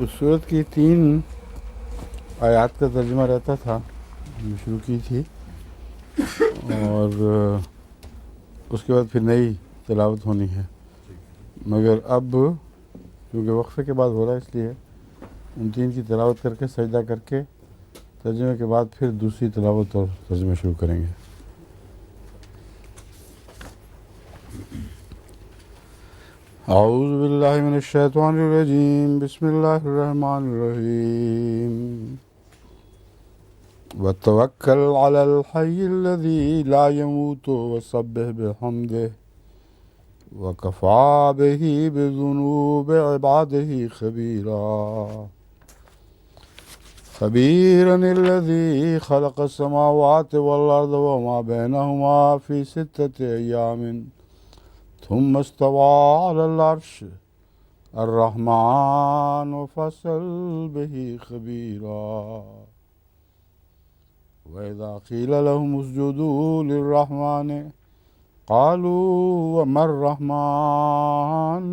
اس صورت کی 3 آیات کا ترجمہ رہتا تھا، ہم نے شروع کی تھی، اور اس کے بعد پھر نئی تلاوت ہونی ہے، مگر اب کیونکہ وقفے کے بعد ہو رہا ہے اس لیے ان 3 کی تلاوت کر کے سجدہ کر کے ترجمے کے بعد پھر دوسری تلاوت اور ترجمہ شروع کریں گے۔ اعوذ باللہ من الشیطان الرجیم، بسم اللہ الرحمن الرحیم۔ وتوکل علی الحی الذی لا يموت وسبح بحمدہ وکفی بہ بذنوب عبادہ خبیرا الذی خلق السماوات والارض وما بینہما فی 6 ایام ثم استوى على العرش الرحمن فاسأل به خبيرا وإذا قيل لهم اسجدوا للرحمن قالوا وما الرحمن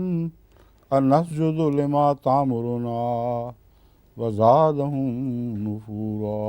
أنسجد لما تأمرنا وزادهم نفورا۔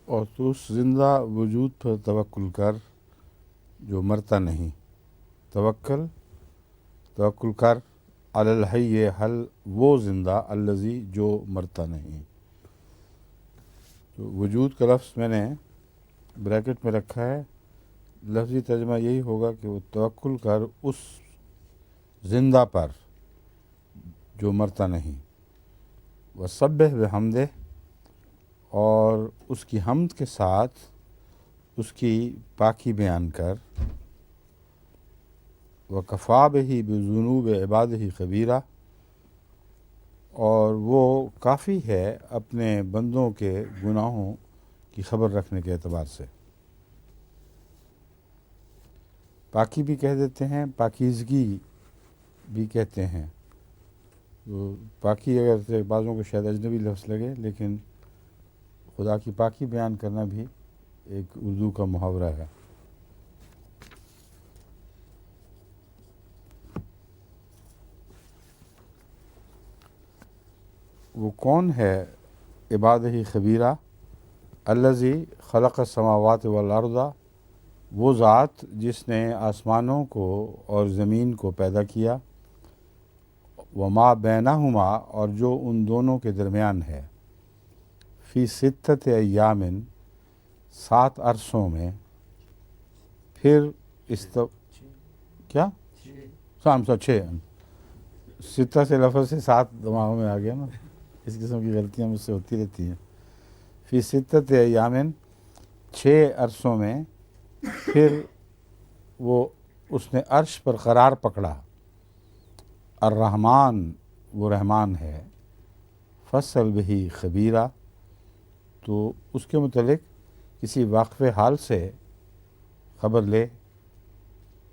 اور تو اس زندہ وجود پر توکل کر جو مرتا نہیں۔ توکل کر علی الحی، حل وہ زندہ، الذی جو مرتا نہیں۔ تو وجود کا لفظ میں نے بریکٹ میں رکھا ہے، لفظی ترجمہ یہی ہوگا کہ وہ توکل کر اس زندہ پر جو مرتا نہیں، وسبح بحمدہ، اور اس کی حمد کے ساتھ اس کی پاکی بیان کر، وکفی بہ بذنوب عبادہ خبیرا، اور وہ کافی ہے اپنے بندوں کے گناہوں کی خبر رکھنے کے اعتبار سے۔ پاکی بھی کہہ دیتے ہیں، پاکیزگی بھی کہتے ہیں۔ تو پاکی اگر سے بعضوں کو شاید اجنبی لفظ لگے، لیکن خدا کی پاکی بیان کرنا بھی ایک اردو کا محاورہ ہے۔ وہ کون ہے عبادہ خبیرہ؟ الذی خلق السماوات والارض، وہ ذات جس نے آسمانوں کو اور زمین کو پیدا کیا، وما بینہما، اور جو ان دونوں کے درمیان ہے، فی 6 ایام، 7 عرصوں میں، پھر کیا 6 سے لفظ سے 7 دماغوں میں آ گیا نا، اس قسم کی غلطیاں مجھ سے ہوتی رہتی ہیں۔ فی 6 ایام، 6 عرصوں میں، پھر وہ اس نے عرش پر قرار پکڑا۔ الرحمن، وہ رحمان ہے، فاسأل بہ خبیرا، تو اس کے متعلق کسی واقف حال سے خبر لے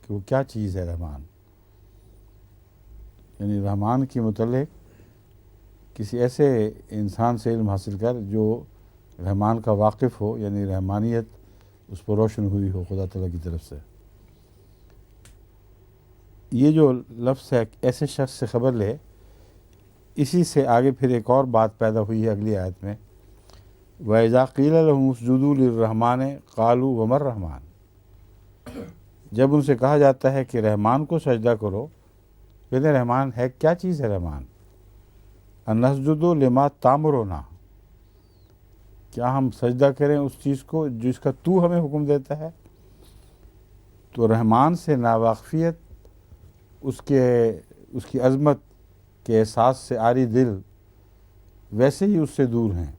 کہ وہ کیا چیز ہے رحمان، یعنی رحمان کے متعلق کسی ایسے انسان سے علم حاصل کر جو رحمان کا واقف ہو، یعنی رحمانیت اس پر روشن ہوئی ہو خدا تعالیٰ کی طرف سے۔ یہ جو لفظ ہے ایسے شخص سے خبر لے، اسی سے آگے پھر ایک اور بات پیدا ہوئی ہے اگلی آیت میں، وَإِذَا قِيلَ لَهُمُ اسْجُدُوا لِلرَّحْمَنِ قَالُوا وَمَا الرَّحْمَنُ، جب ان سے کہا جاتا ہے کہ رحمان کو سجدہ کرو، کہتے ہیں رحمان ہے کیا چیز ہے رحمان؟ أَنَسْجُدُ لِمَا تَأْمُرُنَا، کیا ہم سجدہ کریں اس چیز کو جس کا تو ہمیں حکم دیتا ہے؟ تو رحمان سے ناواقفیت اس کی عظمت کے احساس سے عاری دل ویسے ہی اس سے دور ہیں،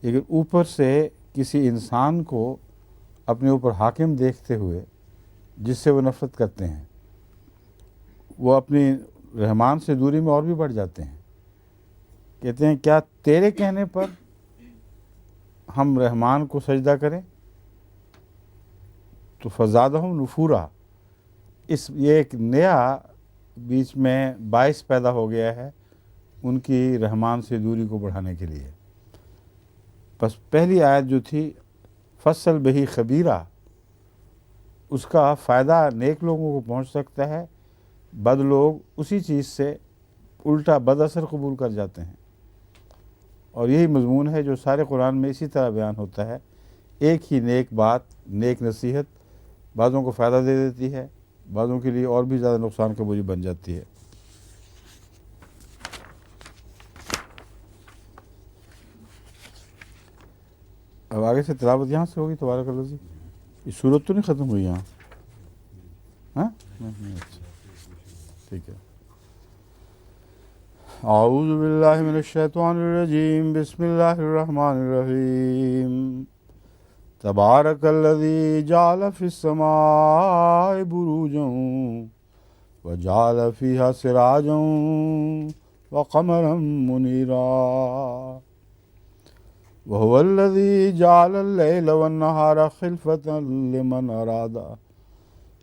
لیکن اوپر سے کسی انسان کو اپنے اوپر حاکم دیکھتے ہوئے جس سے وہ نفرت کرتے ہیں، وہ اپنی رحمان سے دوری میں اور بھی بڑھ جاتے ہیں. کہتے ہیں کیا تیرے کہنے پر ہم رحمان کو سجدہ کریں؟ تو فزادہم نفورا، یہ ایک نیا بیچ میں باعث پیدا ہو گیا ہے ان کی رحمان سے دوری کو بڑھانے کے لیے. بس پہلی آیت جو تھی فصل بہی خبیرہ، اس کا فائدہ نیک لوگوں کو پہنچ سکتا ہے، بد لوگ اسی چیز سے الٹا بد اثر قبول کر جاتے ہیں. اور یہی مضمون ہے جو سارے قرآن میں اسی طرح بیان ہوتا ہے. ایک ہی نیک بات، نیک نصیحت بعضوں کو فائدہ دے دیتی ہے، بعضوں کے لیے اور بھی زیادہ نقصان کا موجب بن جاتی ہے. اب آگے سے تلاوت یہاں سے ہوگی. تبارک اللہ جی، یہ صورت تو نہیں ختم ہوئی یہاں؟ ہاں نہیں، اچھا ٹھیک ہے. اعوذ باللہ من الشیطان الرجیم، بسم اللہ الرحمن الرحیم. تبارک الذی جعل فی السماء بروجا وجعل فیہا سراجا وقمرا منیرا وهو الذی جعل اللیل والنہار خلفة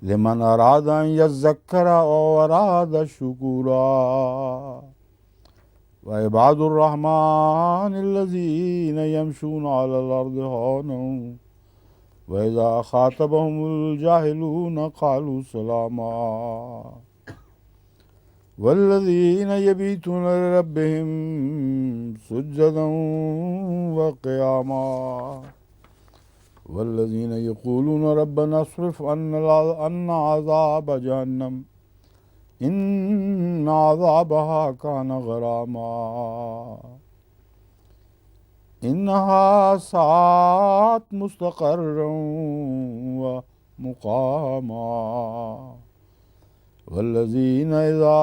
لمن اراد ان یذکر او اراد شکورا. وعباد الرحمن الذین یمشون علی الارض ہونا وَإِذَا خَاطَبَهُمُ الْجَاهِلُونَ قَالُوا سَلَامًا. وَالَّذِينَ يَبِيتُونَ لِرَبِّهِمْ سُجَّدًا وَقِيَامًا. وَالَّذِينَ يَقُولُونَ رَبَّنَا اصْرِفْ عَنَّا عَذَابَ جَهَنَّمَ إِنَّ عَذَابَهَا كَانَ غَرَامًا. إنها ساعت مستقرا ومقاما. والذين إذا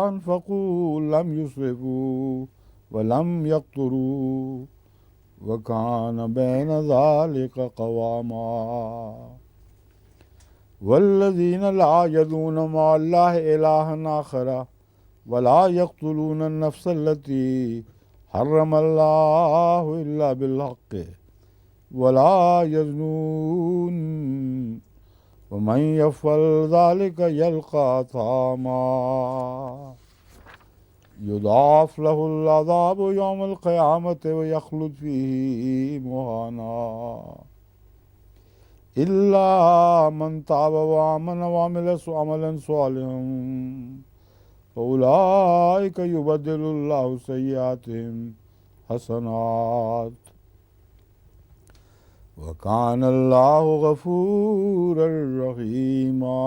أنفقوا لم يسرفوا ولم يقتروا وكان بين ذلك قواما. والذين لا يدعون مع الله إلها آخر ولا يقتلون النفس التي حرم اللہ الا بالحق ولا يزنون ومن يفعل ذلك يلقى اثاما. يضاعف له العذاب يوم القيامة ويخلد فيه مهانا إلا من تاب وآمن وعمل عملا صالحا فأولئك يبدل الله سيئاتهم حسنات وكان الله غفورا رحيما.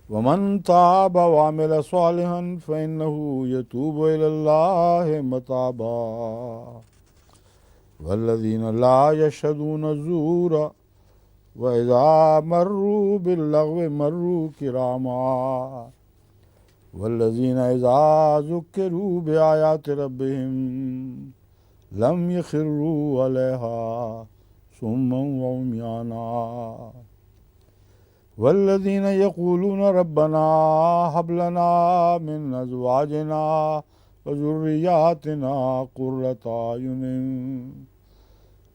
ومن تاب وعمل صالحا فإنه يتوب إلى الله متابا. والذين لا يشهدون الزور وإذا مروا باللغو مروا كراما. والذين إذا ذكروا بآيات ربهم لم يخروا عليها صما وعميانا. والذين يقولون ربنا هب لنا من أزواجنا وذرياتنا قرة أعين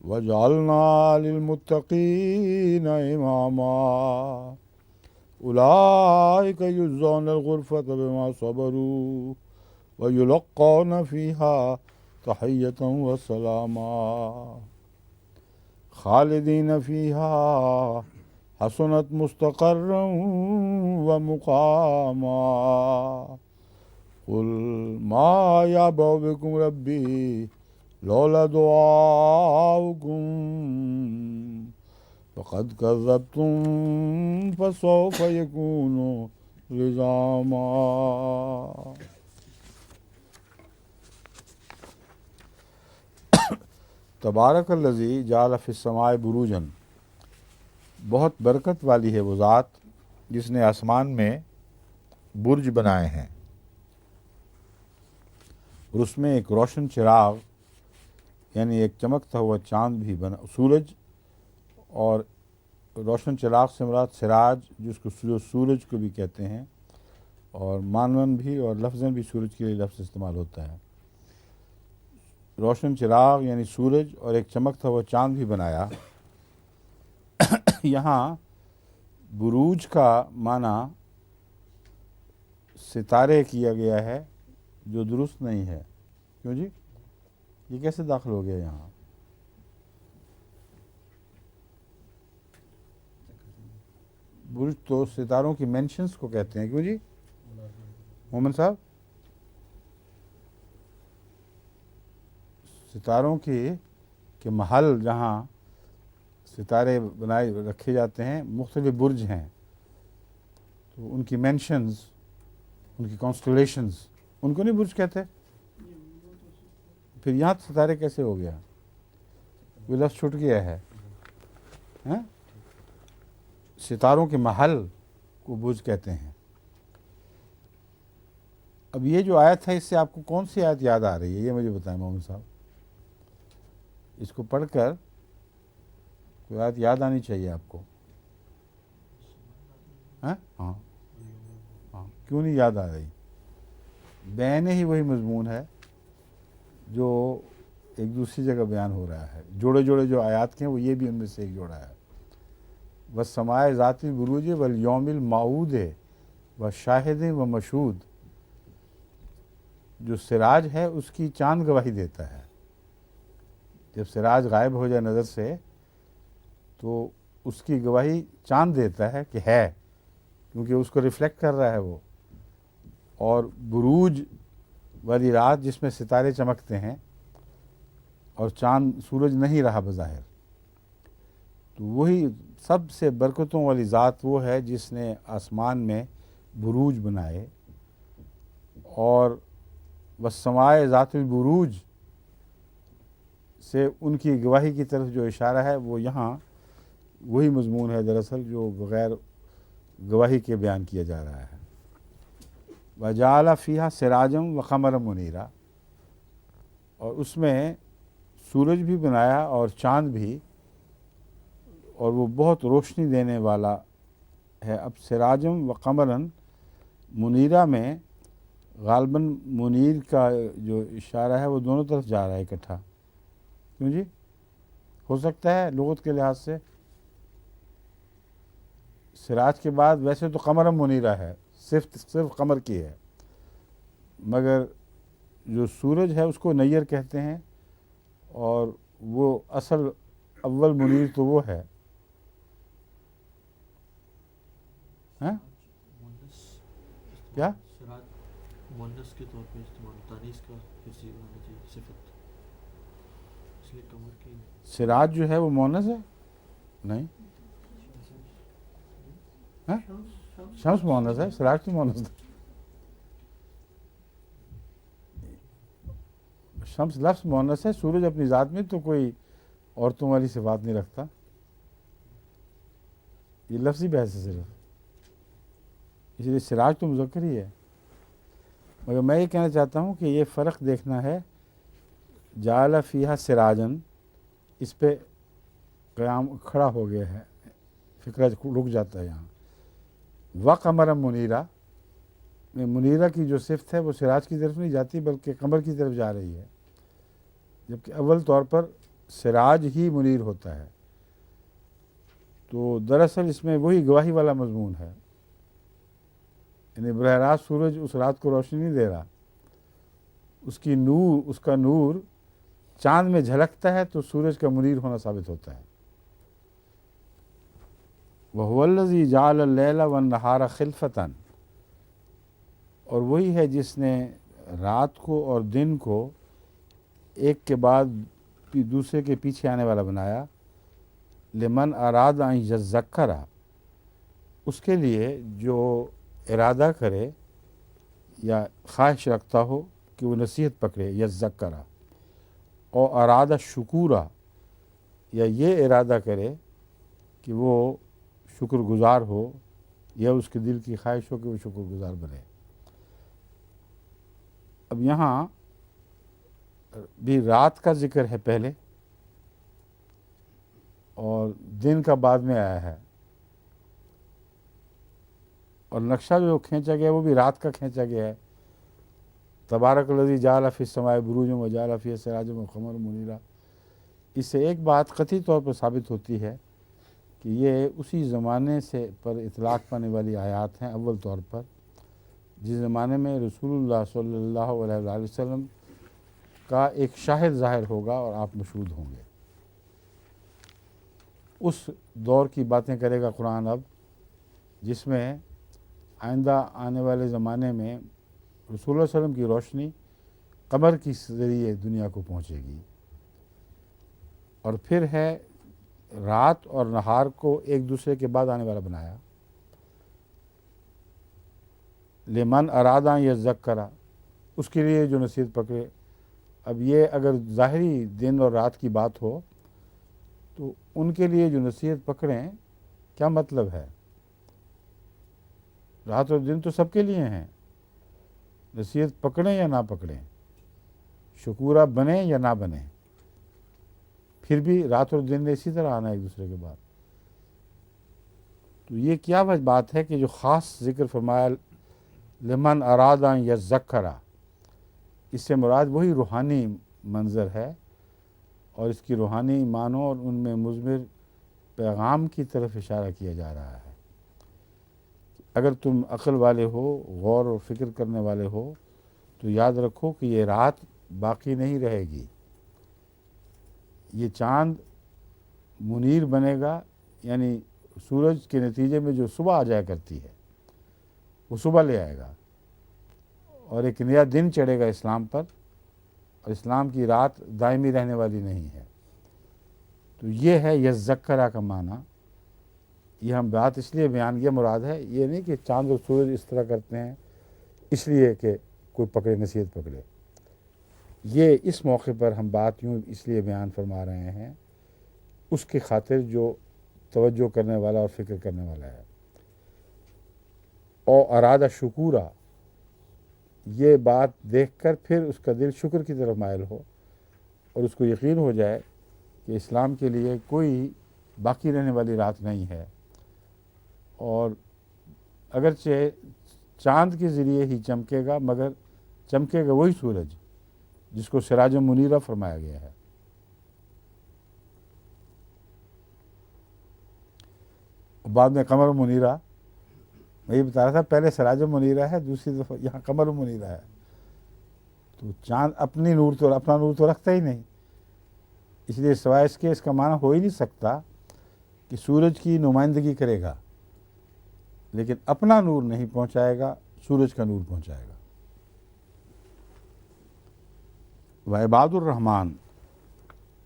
واجعلنا للمتقين إماما. أولئك يجزون الغرفة بما صبروا ويلقون فيها تحية وسلاما خالدين فيها حسنت مستقرا ومقاما. قل ما يعبأ بكم ربي لولا دعاؤكم فقد كذبتم فسوف يكون لزاما. تبارک الذی جعل فی السماء بروجا، بہت برکت والی ہے وہ ذات جس نے آسمان میں برج بنائے ہیں، اور اس میں ایک روشن چراغ یعنی ایک چمکتا ہوا چاند بھی بنا، سورج اور روشن چراغ سے مراد سراج جس کو سورج کو بھی کہتے ہیں، اور مانون بھی اور لفظاً بھی سورج کے لیے لفظ استعمال ہوتا ہے۔ روشن چراغ یعنی سورج اور ایک چمکتا ہوا چاند بھی بنایا۔ یہاں بروج کا معنی ستارے کیا گیا ہے، جو درست نہیں ہے۔ کیوں جی؟ یہ کیسے داخل ہو گیا یہاں؟ برج تو ستاروں کی مینشنز کو کہتے ہیں۔ کیوں جی مومن صاحب؟ ستاروں کے محل جہاں ستارے بنائے رکھے جاتے ہیں، مختلف برج ہیں، تو ان کی مینشنز، ان کی کانسٹلیشنز، ان کو نہیں برج کہتے؟ پھر یہاں ستارے کیسے ہو گیا؟ وہ لفظ چھوٹ گیا ہے۔ ستاروں کے محل کو برج کہتے ہیں۔ اب یہ جو آیت ہے، اس سے آپ کو کون سی آیت یاد آ رہی ہے، یہ مجھے بتائیں مومن صاحب۔ اس کو پڑھ کر کوئی آیت یاد آنی چاہیے آپ کو۔ ہاں ہاں، کیوں نہیں یاد آ رہی؟ بین ہی وہی مضمون ہے جو ایک دوسری جگہ بیان ہو رہا ہے۔ جوڑے جوڑے جو آیات کے ہیں وہ یہ بھی ان میں سے ایک جوڑا ہے۔ والسماء ذات البروج والیوم الموعود وشاہد و مشہود، جو سراج ہے اس کی چاند گواہی دیتا ہے۔ جب سراج غائب ہو جائے نظر سے تو اس کی گواہی چاند دیتا ہے کہ ہے، کیونکہ اس کو ریفلیکٹ کر رہا ہے وہ۔ اور بروج والی رات جس میں ستارے چمکتے ہیں اور چاند سورج نہیں رہا بظاہر، تو وہی سب سے برکتوں والی ذات وہ ہے جس نے آسمان میں بروج بنائے۔ اور والسماء ذات البروج سے ان کی گواہی کی طرف جو اشارہ ہے وہ یہاں وہی مضمون ہے دراصل جو بغیر گواہی کے بیان کیا جا رہا ہے۔ وجعل فیہا سراجم وقمرا منیرا، اور اس میں سورج بھی بنایا اور چاند بھی، اور وہ بہت روشنی دینے والا ہے۔ اب سراجم و قمرن منیرہ میں غالباً منیر کا جو اشارہ ہے وہ دونوں طرف جا رہا ہے اکٹھا۔ کیوں جی؟ ہو سکتا ہے لغت کے لحاظ سے سراج کے بعد ویسے تو قمر منیرہ ہے، صرف قمر کی ہے، مگر جو سورج ہے اس کو نیر کہتے ہیں، اور وہ اصل اول منیر تو وہ ہے۔ کیا مونس کے طور پہ استعمال، تانیث کا حصہ ہونا چاہیے صفت، اس لیے کمر کی۔ سراج جو ہے وہ مونس ہے؟ نہیں، شمس مونس ہے، سراج تو مونس ہے۔ شمس لفظ مونس ہے، سورج اپنی ذات میں تو کوئی عورتوں والی صفات نہیں رکھتا، یہ لفظی بحث ہے صرف، اس لیے سراج تو مذکر ہی ہے۔ مگر میں یہ کہنا چاہتا ہوں کہ یہ فرق دیکھنا ہے، جعل فیہا سراجن، اس پہ قیام کھڑا ہو گیا ہے، فکرہ رک جاتا ہے یہاں۔ وقمر منیرہ میں منیرہ کی جو صفت ہے وہ سراج کی طرف نہیں جاتی بلکہ قمر کی طرف جا رہی ہے، جبکہ اول طور پر سراج ہی منیر ہوتا ہے۔ تو دراصل اس میں وہی گواہی والا مضمون ہے، یعنی براہ راست سورج اس رات کو روشنی نہیں دے رہا، اس کا نور چاند میں جھلکتا ہے تو سورج کا منیر ہونا ثابت ہوتا ہے۔ وَهُوَ الَّذِي جَعَلَ اللَّيْلَ وَالنَّهَارَ خِلْفَةً، اور وہی ہے جس نے رات کو اور دن کو ایک کے بعد دوسرے کے پیچھے آنے والا بنایا۔ لمن اراد ان یذکر، اس کے لیے جو ارادہ کرے یا خواہش رکھتا ہو کہ وہ نصیحت پکڑے، یذکر، اور ارادہ شکورا، یا یہ ارادہ کرے کہ وہ شکر گزار ہو، یا اس کے دل کی خواہش ہو کہ وہ شکر گزار بنے۔ اب یہاں بھی رات کا ذکر ہے پہلے، اور دن کا بعد میں آیا ہے، اور نقشہ جو کھینچا گیا وہ بھی رات کا کھینچا گیا ہے۔ تبارک الذی جعل فی السماء بروجا وجعل فیہا سراجا وقمرا منیرا۔ اس سے ایک بات قطعی طور پر ثابت ہوتی ہے کہ یہ اسی زمانے سے پر اطلاق پانے والی آیات ہیں، اول طور پر جس زمانے میں رسول اللہ صلی اللہ علیہ وآلہ وسلم کا ایک شاہد ظاہر ہوگا اور آپ مشہود ہوں گے۔ اس دور کی باتیں کرے گا قرآن اب، جس میں آئندہ آنے والے زمانے میں رسول اللہ علیہ وسلم کی روشنی قمر کے ذریعے دنیا کو پہنچے گی، اور پھر ہے رات اور نہار کو ایک دوسرے کے بعد آنے والا بنایا۔ لمن ارادہ یذکرا، اس کے لیے جو نصیحت پکڑے۔ اب یہ اگر ظاہری دن اور رات کی بات ہو تو ان کے لیے جو نصیحت پکڑیں کیا مطلب ہے؟ رات اور دن تو سب کے لیے ہیں، نصیحت پکڑیں یا نہ پکڑیں، شکورہ بنیں یا نہ بنیں، پھر بھی رات اور دن نے اسی طرح آنا ایک دوسرے کے بعد۔ تو یہ کیا بات ہے کہ جو خاص ذکر فرمایا لمن ارادہ یذکرا، اس سے مراد وہی روحانی منظر ہے، اور اس کی روحانی معنوں اور ان میں مضمر پیغام کی طرف اشارہ کیا جا رہا ہے۔ اگر تم عقل والے ہو، غور و فکر کرنے والے ہو، تو یاد رکھو کہ یہ رات باقی نہیں رہے گی، یہ چاند منیر بنے گا، یعنی سورج کے نتیجے میں جو صبح آ جایا کرتی ہے وہ صبح لے آئے گا، اور ایک نیا دن چڑھے گا اسلام پر، اور اسلام کی رات دائمی رہنے والی نہیں ہے۔ تو یہ ہے یذکرا کا معنی۔ یہ ہم بات اس لیے بیان یہ مراد ہے، یہ نہیں کہ چاند اور سورج اس طرح کرتے ہیں اس لیے کہ کوئی پکڑے، نصیحت پکڑے۔ یہ اس موقع پر ہم بات یوں اس لیے بیان فرما رہے ہیں اس کی خاطر جو توجہ کرنے والا اور فکر کرنے والا ہے۔ او ارادہ شکورا، یہ بات دیکھ کر پھر اس کا دل شکر کی طرف مائل ہو، اور اس کو یقین ہو جائے کہ اسلام کے لیے کوئی باقی رہنے والی رات نہیں ہے، اور اگرچہ چاند کے ذریعے ہی چمکے گا، مگر چمکے گا وہی سورج جس کو سراج منیرہ فرمایا گیا ہے۔ بعد میں قمر منیرہ، میں یہ بتا رہا تھا پہلے سراج منیرہ ہے، دوسری دفعہ یہاں قمر منیرہ ہے۔ تو چاند اپنا نور تو رکھتا ہی نہیں، اس لیے سوائے اس کے اس کا معنی ہو ہی نہیں سکتا کہ سورج کی نمائندگی کرے گا، لیکن اپنا نور نہیں پہنچائے گا، سورج کا نور پہنچائے گا۔ وعباد الرحمن،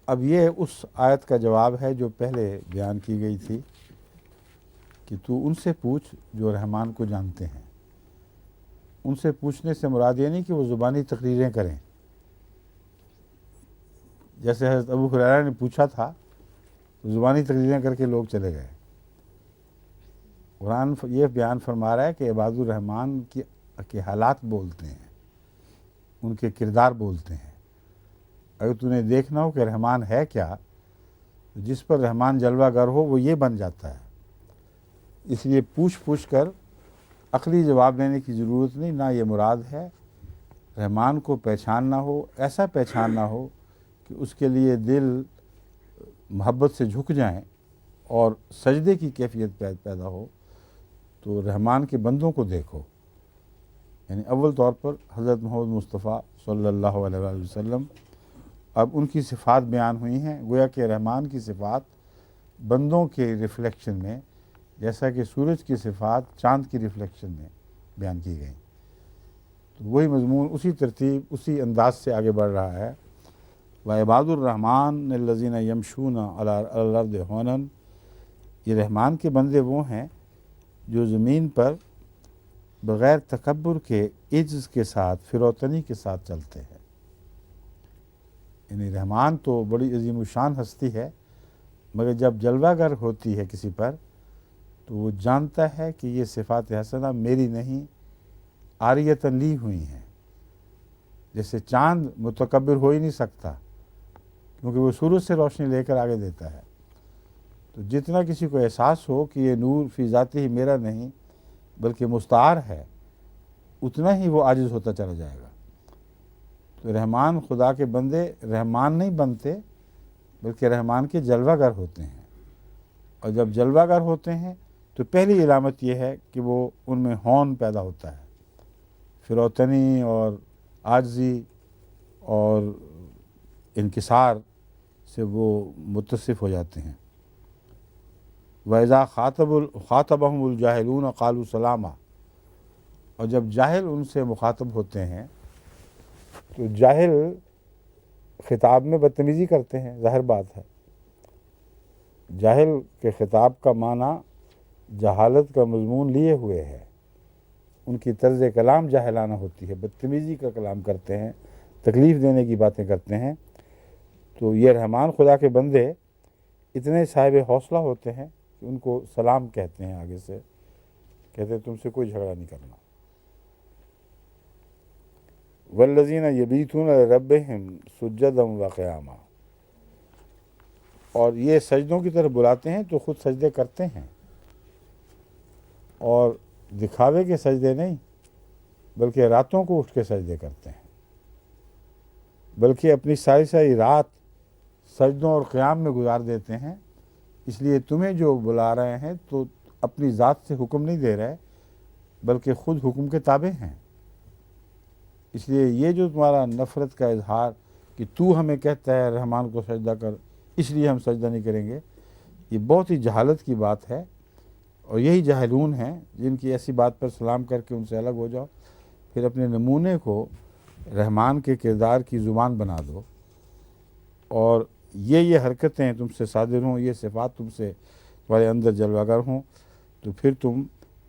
اب یہ اس آیت کا جواب ہے جو پہلے بیان کی گئی تھی کہ تو ان سے پوچھ جو رحمان کو جانتے ہیں۔ ان سے پوچھنے سے مراد یہ نہیں کہ وہ زبانی تقریریں کریں، جیسے حضرت ابو ہریرہ نے پوچھا تھا تو زبانی تقریریں کر کے لوگ چلے گئے۔ قرآن یہ بیان فرما رہا ہے کہ عباد الرحمن کے حالات بولتے ہیں، ان کے کردار بولتے ہیں۔ اگر تو نے دیکھنا ہو کہ رحمان ہے کیا، تو جس پر رحمان جلوہ گر ہو وہ یہ بن جاتا ہے۔ اس لیے پوچھ کر عقلی جواب دینے کی ضرورت نہیں، نہ یہ مراد ہے۔ رحمان کو پہچاننا ہو، ایسا پہچاننا ہو کہ اس کے لیے دل محبت سے جھک جائیں اور سجدے کی کیفیت پیدا ہو، تو رحمان کے بندوں کو دیکھو۔ یعنی اول طور پر حضرت محمد مصطفیٰ صلی اللہ علیہ وآلہ وسلم، اب ان کی صفات بیان ہوئی ہیں، گویا کہ رحمان کی صفات بندوں کے ریفلیکشن میں، جیسا کہ سورج کی صفات چاند کی ریفلیکشن میں بیان کی گئی۔ تو وہی مضمون اسی ترتیب اسی انداز سے آگے بڑھ رہا ہے۔ وعباد الرحمن الذین یمشون علی الارض ہونا، یہ رحمان کے بندے وہ ہیں جو زمین پر بغیر تکبر کے، عجز کے ساتھ، فروتنی کے ساتھ چلتے ہیں۔ یعنی رحمان تو بڑی عظیم الشان ہستی ہے، مگر جب جلوہ گر ہوتی ہے کسی پر تو وہ جانتا ہے کہ یہ صفات حسنہ میری نہیں، عاریۃً لی ہوئی ہیں۔ جیسے چاند متکبر ہو ہی نہیں سکتا کیونکہ وہ سورج سے روشنی لے کر آگے دیتا ہے، تو جتنا کسی کو احساس ہو کہ یہ نور فی ذاتی ہی میرا نہیں بلکہ مستعار ہے، اتنا ہی وہ عاجز ہوتا چلا جائے گا۔ تو رحمان خدا کے بندے رحمان نہیں بنتے بلکہ رحمان کے جلوہ گر ہوتے ہیں، اور جب جلوہ گر ہوتے ہیں تو پہلی علامت یہ ہے کہ وہ ان میں ہون پیدا ہوتا ہے، فروتنی اور عاجزی اور انکسار سے وہ متصف ہو جاتے ہیں۔ وَإِذَا خَاطَبَهُمُ الْجَاهِلُونَ قَالُوا سَلَامًا، اور جب جاہل ان سے مخاطب ہوتے ہیں تو جاہل خطاب میں بدتمیزی کرتے ہیں، ظاہر بات ہے۔ جاہل کے خطاب کا معنی جہالت کا مضمون لیے ہوئے ہے، ان کی طرز کلام جاہلانہ ہوتی ہے، بدتمیزی کا کلام کرتے ہیں، تکلیف دینے کی باتیں کرتے ہیں۔ تو یہ رحمان خدا کے بندے اتنے صاحب حوصلہ ہوتے ہیں کہ ان کو سلام کہتے ہیں، آگے سے کہتے ہیں تم سے کوئی جھگڑا نہیں کرنا۔ والذین یبیتون لربہم سجدا وقیاما، اور یہ سجدوں کی طرف بلاتے ہیں تو خود سجدے کرتے ہیں، اور دکھاوے کے سجدے نہیں بلکہ راتوں کو اٹھ کے سجدے کرتے ہیں، بلکہ اپنی ساری ساری رات سجدوں اور قیام میں گزار دیتے ہیں۔ اس لیے تمہیں جو بلا رہے ہیں تو اپنی ذات سے حکم نہیں دے رہے بلکہ خود حکم کے تابع ہیں۔ اس لیے یہ جو تمہارا نفرت کا اظہار کہ تو ہمیں کہتا ہے رحمان کو سجدہ کر اس لیے ہم سجدہ نہیں کریں گے، یہ بہت ہی جہالت کی بات ہے، اور یہی جاہلون ہیں جن کی ایسی بات پر سلام کر کے ان سے الگ ہو جاؤ، پھر اپنے نمونے کو رحمان کے کردار کی زبان بنا دو، اور یہ حرکتیں تم سے صادر ہوں، یہ صفات تم سے تمہارے اندر جلوہ گر ہوں، تو پھر تم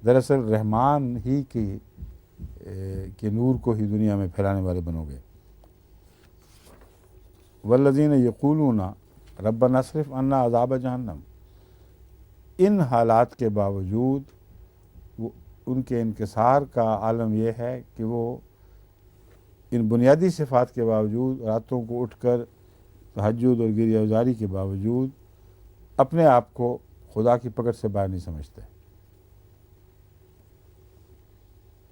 دراصل رحمان ہی کے نور کو ہی دنیا میں پھیلانے والے بنو گے۔ والذین یقولون ربنا اصرف عنا عذاب جہنم، ان حالات کے باوجود ان کے انکسار کا عالم یہ ہے کہ وہ ان بنیادی صفات کے باوجود راتوں کو اٹھ کر تہجد اور گریہ ازاری کے باوجود اپنے آپ کو خدا کی پکڑ سے باہر نہیں سمجھتے۔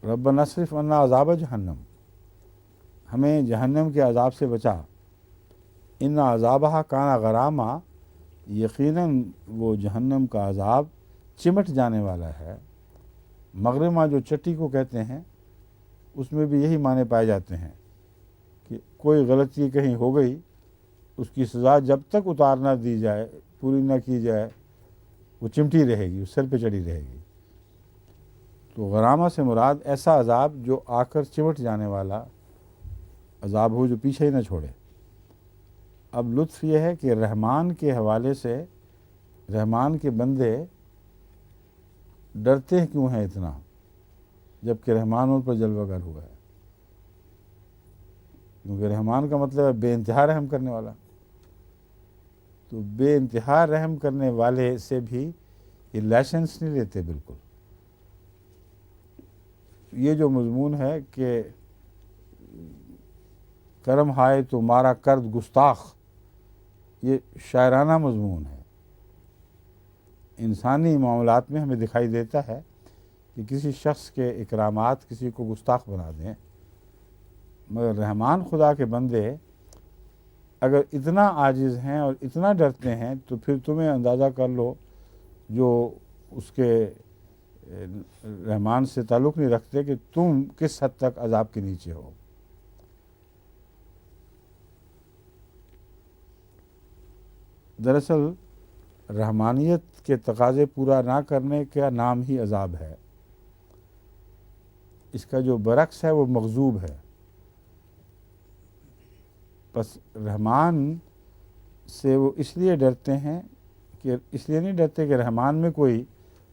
ربنا اصرف عنا عذاب جہنم، ہمیں جہنم کے عذاب سے بچا، ان عذابہ کانا غراما، یقیناً وہ جہنم کا عذاب چمٹ جانے والا ہے۔ مغرمہ جو چٹی کو کہتے ہیں اس میں بھی یہی معنی پائے جاتے ہیں کہ کوئی غلطی کہیں ہو گئی، اس کی سزا جب تک اتار نہ دی جائے، پوری نہ کی جائے، وہ چمٹی رہے گی، اس سر پہ چڑھی رہے گی۔ تو غرامہ سے مراد ایسا عذاب جو آ کر چمٹ جانے والا عذاب ہو، جو پیچھے ہی نہ چھوڑے۔ اب لطف یہ ہے کہ رحمان کے حوالے سے رحمان کے بندے ڈرتے کیوں ہیں اتنا، جبکہ رحمان ان پر جلوہ گر ہوا ہے؟ کیونکہ رحمان کا مطلب ہے بے انتہا رحم کرنے والا، تو بے انتہا رحم کرنے والے سے بھی یہ لائسنس نہیں لیتے بالکل۔ یہ جو مضمون ہے کہ کرم ہائے تو مارا کرد گستاخ، یہ شاعرانہ مضمون ہے۔ انسانی معاملات میں ہمیں دکھائی دیتا ہے کہ کسی شخص کے اکرامات کسی کو گستاخ بنا دیں، مگر رحمان خدا کے بندے اگر اتنا عاجز ہیں اور اتنا ڈرتے ہیں تو پھر تمہیں اندازہ کر لو جو اس کے رحمان سے تعلق نہیں رکھتے کہ تم کس حد تک عذاب کے نیچے ہو۔ دراصل رحمانیت کے تقاضے پورا نہ کرنے کا نام ہی عذاب ہے، اس کا جو برعکس ہے وہ مغضوب ہے۔ بس رحمان سے وہ اس لیے ڈرتے ہیں کہ اس لیے نہیں ڈرتے کہ رحمان میں کوئی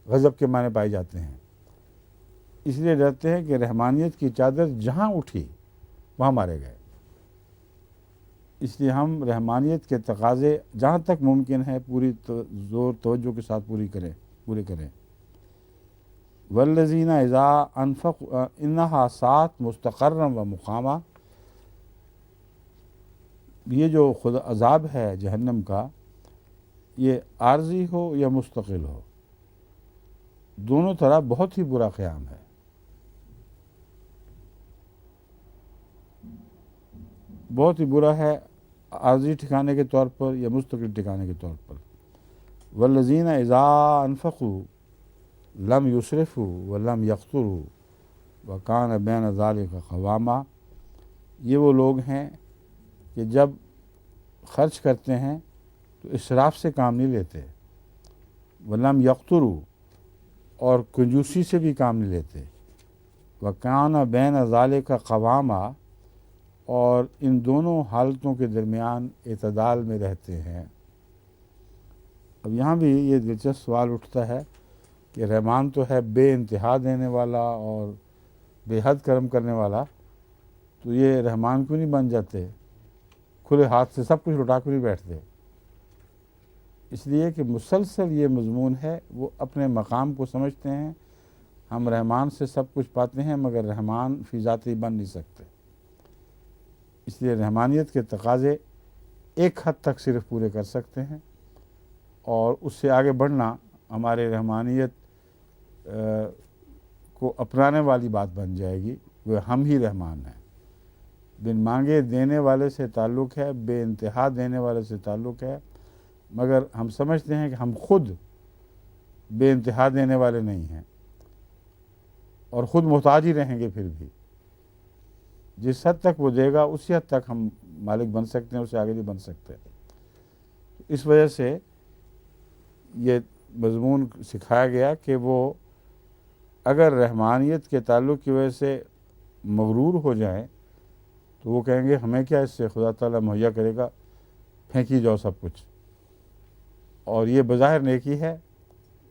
غضب کے معنی پائے جاتے ہیں، اس لیے ڈرتے ہیں کہ رحمانیت کی چادر جہاں اٹھی وہاں مارے گئے۔ اس لیے ہم رحمانیت کے تقاضے جہاں تک ممکن ہے پوری زور توجہ کے ساتھ پورے کریں۔ والذین اذا انفقوا انہا سات مستقرا و مقاما، یہ جو خود عذاب ہے جہنم کا، یہ عارضی ہو یا مستقل ہو، دونوں طرح بہت ہی برا قیام ہے۔ بہت ہی برا ہے عارضی ٹھکانے کے طور پر یا مستقل ٹھکانے کے طور پر۔ والذین اذا انفقوا لم یسرفوا ولم یقتروا وکان بین ذلک قواما، یہ وہ لوگ ہیں کہ جب خرچ کرتے ہیں تو اسراف سے کام نہیں لیتے، ولم یقتروا، اور کنجوسی سے بھی کام نہیں لیتے، وکان بین ذلک قواما، اور ان دونوں حالتوں کے درمیان اعتدال میں رہتے ہیں۔ اب یہاں بھی یہ دلچسپ سوال اٹھتا ہے کہ رحمان تو ہے بے انتہا دینے والا اور بے حد کرم کرنے والا، تو یہ رحمان کیوں نہیں بن جاتے؟ کھلے ہاتھ سے سب کچھ لٹا کر نہیں بیٹھتے۔ اس لیے کہ مسلسل یہ مضمون ہے، وہ اپنے مقام کو سمجھتے ہیں، ہم رحمان سے سب کچھ پاتے ہیں مگر رحمان فی ذاتی بن نہیں سکتے۔ اس لیے رحمانیت کے تقاضے ایک حد تک صرف پورے کر سکتے ہیں، اور اس سے آگے بڑھنا ہمارے رحمانیت کو اپنانے والی بات بن جائے گی، وہ ہم ہی رحمان ہیں۔ بن مانگے دینے والے سے تعلق ہے، بے انتہا دینے والے سے تعلق ہے، مگر ہم سمجھتے ہیں کہ ہم خود بے انتہا دینے والے نہیں ہیں، اور خود محتاج ہی رہیں گے پھر بھی۔ جس حد تک وہ دے گا اسی حد تک ہم مالک بن سکتے ہیں، اس سے آگے نہیں بن سکتے۔ اس وجہ سے یہ مضمون سکھایا گیا کہ وہ اگر رحمانیت کے تعلق کی وجہ سے مغرور ہو جائیں تو وہ کہیں گے ہمیں کیا، اس سے خدا تعالیٰ مہیا کرے گا، پھینکی جاؤ سب کچھ۔ اور یہ بظاہر نیکی ہے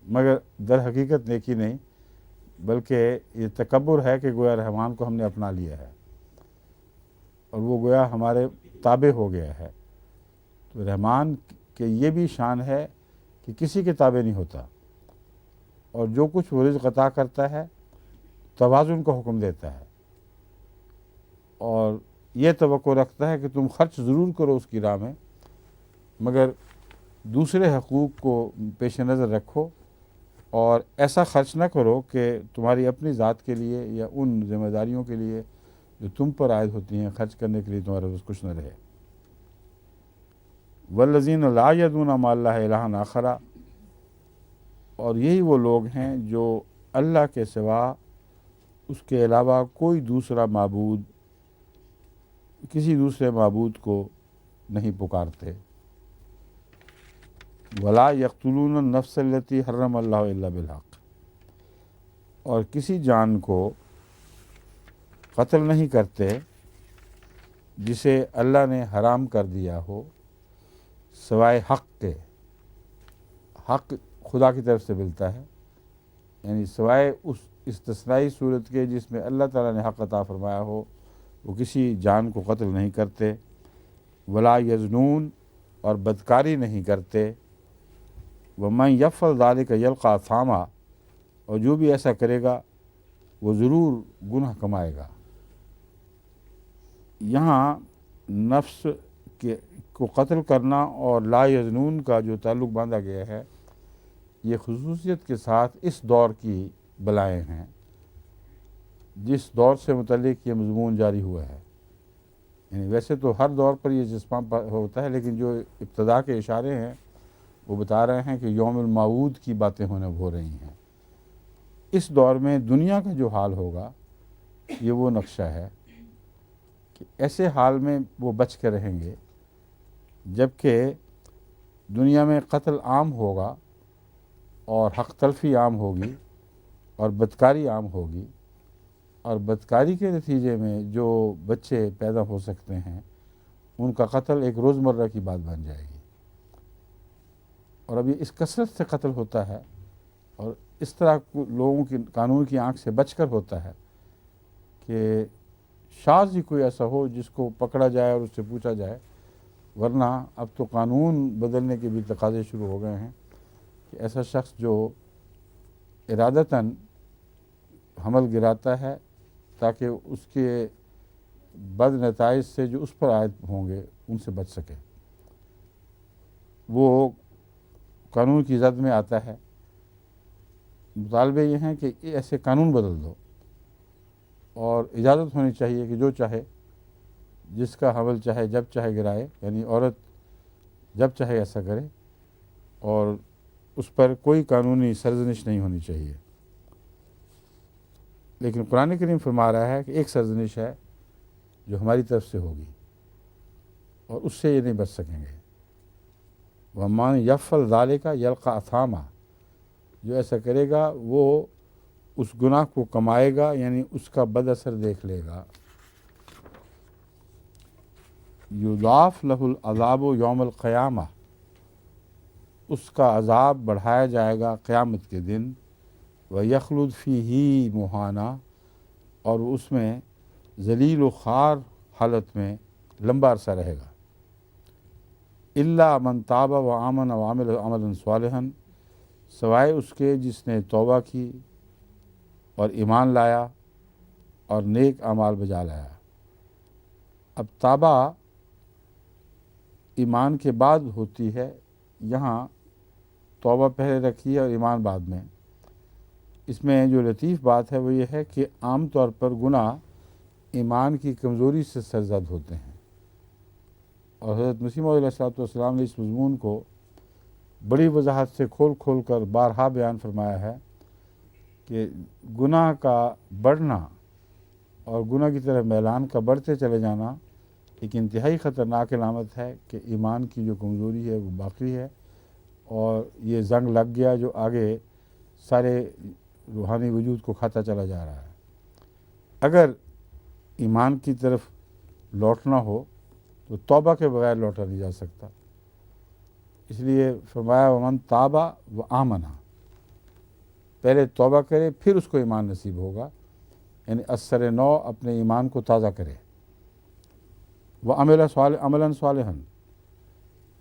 مگر در حقیقت نیکی نہیں، بلکہ یہ تکبر ہے کہ گویا رحمان کو ہم نے اپنا لیا ہے اور وہ گویا ہمارے تابع ہو گیا ہے۔ تو رحمان کے یہ بھی شان ہے کہ کسی کے تابع نہیں ہوتا، اور جو کچھ وہ رزق عطا کرتا ہے توازن کا حکم دیتا ہے، اور یہ توقع رکھتا ہے کہ تم خرچ ضرور کرو اس کی راہ میں، مگر دوسرے حقوق کو پیش نظر رکھو، اور ایسا خرچ نہ کرو کہ تمہاری اپنی ذات کے لیے یا ان ذمہ داریوں کے لیے جو تم پر عائد ہوتی ہیں خرچ کرنے کے لیے تمہارا پاس کچھ نہ رہے۔ والذین لا یدعون مع اللہ الہا آخر، اور یہی وہ لوگ ہیں جو اللہ کے سوا اس کے علاوہ کوئی دوسرا معبود، کسی دوسرے معبود کو نہیں پکارتے۔ ولا یقتلون النفس التی حرم اللہ الا بالحق، اور کسی جان کو قتل نہیں کرتے جسے اللہ نے حرام کر دیا ہو سوائے حق کے۔ حق خدا کی طرف سے ملتا ہے، یعنی سوائے اس استثنائی صورت کے جس میں اللہ تعالیٰ نے حق عطا فرمایا ہو، وہ کسی جان کو قتل نہیں کرتے۔ ولا یزنون، اور بدکاری نہیں کرتے۔ ومن یفعل ذلک یلقی اثاما، اور جو بھی ایسا کرے گا وہ ضرور گناہ کمائے گا۔ یہاں نفس کو قتل کرنا اور لا یزنون کا جو تعلق باندھا گیا ہے، یہ خصوصیت کے ساتھ اس دور کی بلائیں ہیں جس دور سے متعلق یہ مضمون جاری ہوا ہے۔ یعنی ویسے تو ہر دور پر یہ جسپاں ہوتا ہے، لیکن جو ابتدا کے اشارے ہیں وہ بتا رہے ہیں کہ یوم الموعود کی باتیں ہو رہی ہیں۔ اس دور میں دنیا کا جو حال ہوگا یہ وہ نقشہ ہے کہ ایسے حال میں وہ بچ کے رہیں گے جبکہ دنیا میں قتل عام ہوگا اور حق تلفی عام ہوگی اور بدکاری عام ہوگی، اور بدکاری کے نتیجے میں جو بچے پیدا ہو سکتے ہیں ان کا قتل ایک روزمرہ کی بات بن جائے گی۔ اور ابھی اس کثرت سے قتل ہوتا ہے اور اس طرح لوگوں کی قانون کی آنکھ سے بچ کر ہوتا ہے کہ شاذ ہی کوئی ایسا ہو جس کو پکڑا جائے اور اس سے پوچھا جائے، ورنہ اب تو قانون بدلنے کے بھی تقاضے شروع ہو گئے ہیں کہ ایسا شخص جو ارادتاً حمل گراتا ہے تاکہ اس کے بد نتائج سے جو اس پر عائد ہوں گے ان سے بچ سکے، وہ قانون کی زد میں آتا ہے، مطالبے یہ ہیں کہ ایسے قانون بدل دو، اور اجازت ہونی چاہیے کہ جو چاہے، جس کا حمل چاہے جب چاہے گرائے، یعنی عورت جب چاہے ایسا کرے، اور اس پر کوئی قانونی سرزنش نہیں ہونی چاہیے۔ لیکن قرآن کریم فرما رہا ہے کہ ایک سرزنش ہے جو ہماری طرف سے ہوگی، اور اس سے یہ نہیں بچ سکیں گے۔ وَمَن يَفْعَلْ ذَلِكَ يَلْقَ أَثَامًا، جو ایسا کرے گا وہ اس گناہ کو کمائے گا، یعنی اس کا بد اثر دیکھ لے گا۔ یضاعف لہ العذاب یوم القیامہ، اس کا عذاب بڑھایا جائے گا قیامت کے دن۔ وَيَخْلُدْ فِيهِ مُہانا، اور اس میں ذلیل و خوار حالت میں لمبا عرصہ رہے گا۔ الا من تاب وآمن وعمل عملا صالحا، سوائے اس کے جس نے توبہ کی اور ایمان لایا اور نیک اعمال بجا لایا۔ اب توبہ ایمان کے بعد ہوتی ہے، یہاں توبہ پہلے رکھی ہے اور ایمان بعد میں۔ اس میں جو لطیف بات ہے وہ یہ ہے کہ عام طور پر گناہ ایمان کی کمزوری سے سرزد ہوتے ہیں، اور حضرت مسیح موعود علیہ السلام نے اس مضمون کو بڑی وضاحت سے کھول کھول کر بارہا بیان فرمایا ہے کہ گناہ کا بڑھنا اور گناہ کی طرف میلان کا بڑھتے چلے جانا ایک انتہائی خطرناک علامت ہے کہ ایمان کی جو کمزوری ہے وہ باقی ہے، اور یہ زنگ لگ گیا جو آگے سارے روحانی وجود کو کھاتا چلا جا رہا ہے۔ اگر ایمان کی طرف لوٹنا ہو تو توبہ کے بغیر لوٹا نہیں جا سکتا، اس لیے فرمایا ومن تاب وآمن، پہلے توبہ کرے پھر اس کو ایمان نصیب ہوگا، یعنی اثر نو اپنے ایمان کو تازہ کرے۔ وعمل عملا صالحا،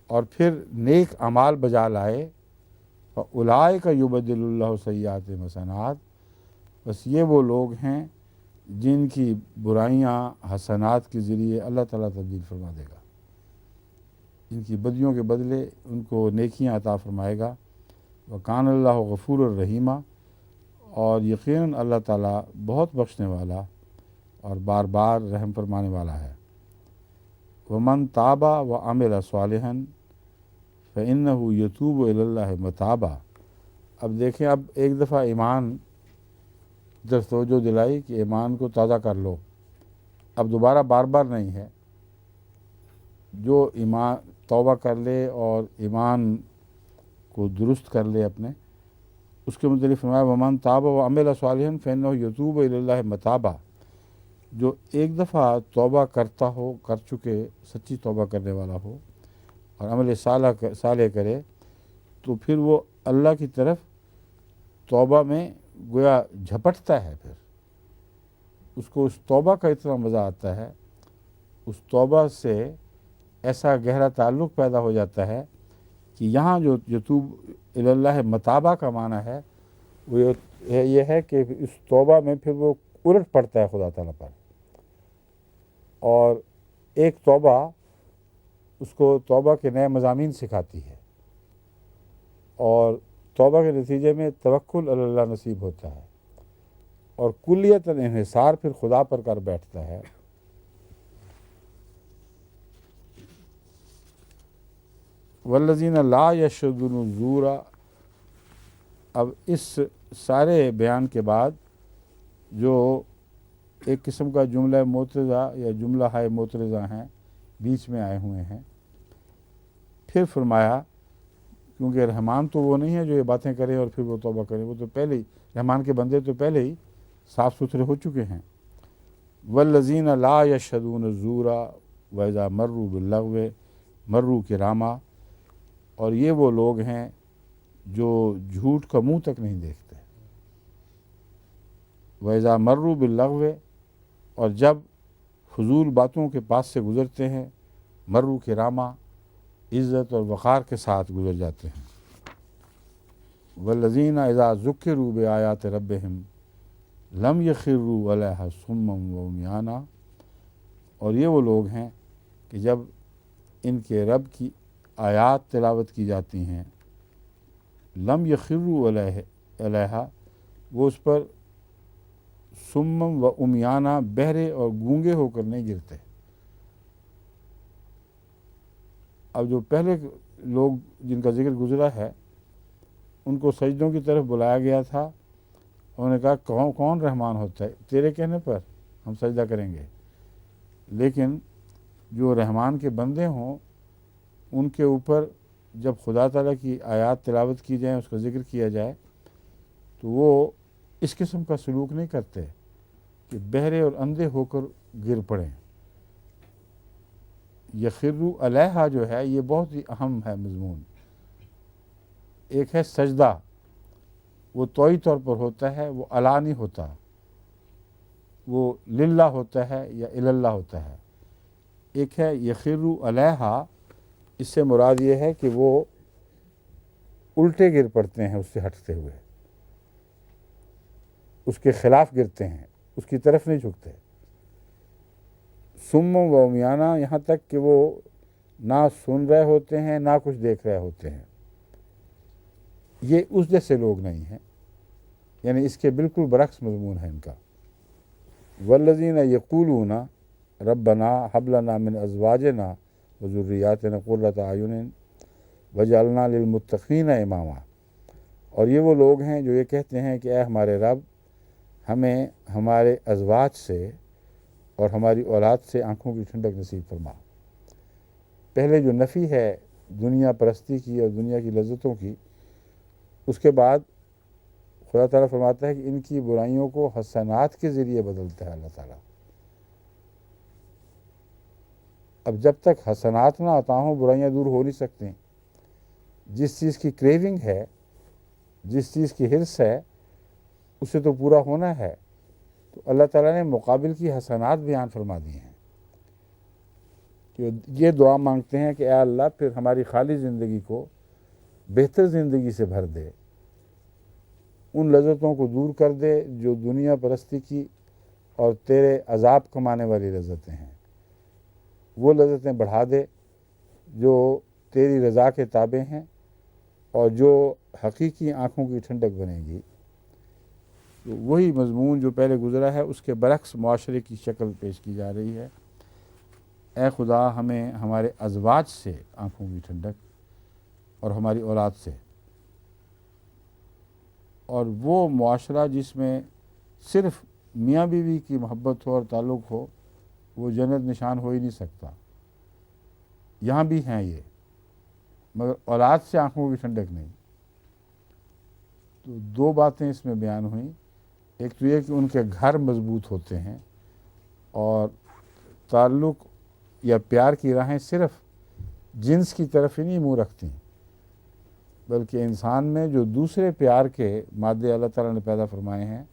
اور پھر نیک اعمال بجا لائے۔ فاولئک یبدل اللہ سیئاتہم حسنات، بس یہ وہ لوگ ہیں جن کی برائیاں حسنات کے ذریعے اللہ تعالیٰ تبدیل فرما دے گا، ان کی بدیوں کے بدلے ان کو نیکیاں عطا فرمائے گا۔ وکان اللہ غفور الرحیمہ، اور یقیناً اللہ تعالیٰ بہت بخشنے والا اور بار بار رحم فرمانے والا ہے۔ ومن تاب وعمل صالحا فإنہ یتوب الی اللہ متابا۔ اب دیکھیں، اب ایک دفعہ ایمان جب توجہ دلائی کہ ایمان کو تازہ کر لو، اب دوبارہ بار بار نہیں ہے۔ جو ایمان توبہ کر لے اور ایمان کو درست کر لے اپنے، اس کے متعلق فرمایا ومن تاب وعمل صالحا فإنہ یتوب الی اللہ متابا۔ جو ایک دفعہ توبہ کرتا ہو، کر چکے، سچی توبہ کرنے والا ہو اور عمل صالح کرے، تو پھر وہ اللہ کی طرف توبہ میں گویا جھپٹتا ہے، پھر اس کو اس توبہ کا اتنا مزہ آتا ہے، اس توبہ سے ایسا گہرا تعلق پیدا ہو جاتا ہے کہ یہاں جو یتوب الی اللہ متابہ کا معنی ہے وہ یہ ہے کہ اس توبہ میں پھر وہ الٹ پڑتا ہے خدا تعالیٰ پر، اور ایک توبہ اس کو توبہ کے نئے مضامین سکھاتی ہے، اور توبہ کے نتیجے میں توکل علی اللہ نصیب ہوتا ہے، اور کلیتاً انحصار پھر خدا پر کر بیٹھتا ہے۔ والذین لا یشهدون الزور، اب اس سارے بیان کے بعد جو ایک قسم کا جملہ معترضہ یا جملہ ہائے معترضہ ہیں بیچ میں آئے ہوئے ہیں، پھر فرمایا کیونکہ رحمان تو وہ نہیں ہے جو یہ باتیں کریں اور پھر وہ توبہ کریں، وہ تو پہلے ہی رحمان کے بندے تو پہلے ہی صاف ستھرے ہو چکے ہیں۔ والذین لا یشهدون الزور واذا مروا باللغو مروا کراما، اور یہ وہ لوگ ہیں جو جھوٹ کا منہ تک نہیں دیکھتے۔ وَإِذَا مَرُّوا بِاللَّغْوِ، اور جب فضول باتوں کے پاس سے گزرتے ہیں، مرو کراما، عزت اور وقار کے ساتھ گزر جاتے ہیں۔ وَالَّذِينَ إِذَا ذُكِّرُوا بِآيَاتِ رَبِّهِمْ لَمْ يَخِرُّوا عَلَيْهَا صُمًّا وَعُمْيَانًا، اور یہ وہ لوگ ہیں کہ جب ان کے رب کی آیات تلاوت کی جاتی ہیں لم یخروا علیہا، وہ اس پر سمم و امیانہ، بہرے اور گونگے ہو کر نہیں گرتے۔ اب جو پہلے لوگ جن کا ذکر گزرا ہے ان کو سجدوں کی طرف بلایا گیا تھا، انہوں نے کہا کون رحمان ہوتا ہے، تیرے کہنے پر ہم سجدہ کریں گے۔ لیکن جو رحمان کے بندے ہوں ان کے اوپر جب خدا تعالیٰ کی آیات تلاوت کی جائیں، اس کا ذکر کیا جائے، تو وہ اس قسم کا سلوک نہیں کرتے کہ بہرے اور اندھے ہو کر گر پڑیں۔ یخروا علیہا جو ہے یہ بہت ہی اہم ہے مضمون۔ ایک ہے سجدہ، وہ طوعی طور پر ہوتا ہے، وہ الا نہیں ہوتا، وہ للہ ہوتا ہے یا الاللہ ہوتا ہے۔ ایک ہے یخروا علیہا، اس سے مراد یہ ہے کہ وہ الٹے گر پڑتے ہیں، اس سے ہٹتے ہوئے اس کے خلاف گرتے ہیں، اس کی طرف نہیں جھکتے۔ سم و عمیانہ، یہاں تک کہ وہ نہ سن رہے ہوتے ہیں نہ کچھ دیکھ رہے ہوتے ہیں۔ یہ اس جیسے لوگ نہیں ہیں، یعنی اس کے بالکل برعکس مضمون ہے ان کا۔ والذین یقولون ربنا ھب لنا من ازواجنا وذریاتنا قرۃ اعین وجعلنا للمتقین اماما، اور یہ وہ لوگ ہیں جو یہ کہتے ہیں کہ اے ہمارے رب، ہمیں ہمارے ازواج سے اور ہماری اولاد سے آنکھوں کی ٹھنڈک نصیب فرما۔ پہلے جو نفی ہے دنیا پرستی کی اور دنیا کی لذتوں کی، اس کے بعد خدا تعالیٰ فرماتا ہے کہ ان کی برائیوں کو حسنات کے ذریعے بدلتا ہے اللہ تعالیٰ۔ اب جب تک حسنات نہ عطا ہوں برائیاں دور ہو نہیں سکتی۔ جس چیز کی کریونگ ہے، جس چیز کی حرص ہے، اسے تو پورا ہونا ہے، تو اللہ تعالیٰ نے مقابل کی حسنات بیان فرما دی ہیں کہ یہ دعا مانگتے ہیں کہ اے اللہ پھر ہماری خالی زندگی کو بہتر زندگی سے بھر دے، ان لذتوں کو دور کر دے جو دنیا پرستی کی اور تیرے عذاب کمانے والی لذتیں ہیں، وہ لذتیں بڑھا دے جو تیری رضا کے تابع ہیں اور جو حقیقی آنکھوں کی ٹھنڈک بنے گی۔ تو وہی مضمون جو پہلے گزرا ہے اس کے برعکس معاشرے کی شکل پیش کی جا رہی ہے۔ اے خدا ہمیں ہمارے ازواج سے آنکھوں کی ٹھنڈک اور ہماری اولاد سے، اور وہ معاشرہ جس میں صرف میاں بیوی کی محبت ہو اور تعلق ہو، وہ جنت نشان ہو ہی نہیں سکتا۔ یہاں بھی ہیں یہ، مگر اولاد سے آنکھوں کی ٹھنڈک نہیں۔ تو دو باتیں اس میں بیان ہوئیں، ایک تو یہ کہ ان کے گھر مضبوط ہوتے ہیں اور تعلق یا پیار کی راہیں صرف جنس کی طرف ہی نہیں منہ رکھتی، بلکہ انسان میں جو دوسرے پیار کے مادے اللہ تعالیٰ نے پیدا فرمائے ہیں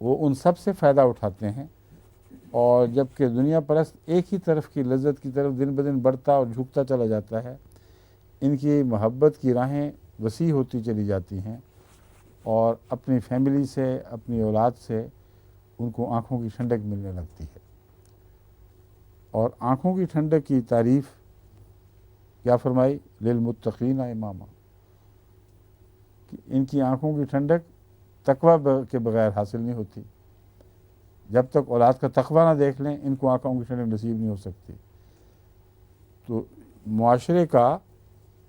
وہ ان سب سے فائدہ اٹھاتے ہیں، اور جب کہ دنیا پرست ایک ہی طرف کی لذت کی طرف دن بدن بڑھتا اور جھکتا چلا جاتا ہے، ان کی محبت کی راہیں وسیع ہوتی چلی جاتی ہیں اور اپنی فیملی سے، اپنی اولاد سے ان کو آنکھوں کی ٹھنڈک ملنے لگتی ہے۔ اور آنکھوں کی ٹھنڈک کی تعریف کیا فرمائی؟ للمتقین اماما، کہ ان کی آنکھوں کی ٹھنڈک تقوی کے بغیر حاصل نہیں ہوتی۔ جب تک اولاد کا تقوی نہ دیکھ لیں ان کو آنکھوں کی ٹھنڈک نصیب نہیں ہو سکتی۔ تو معاشرے کا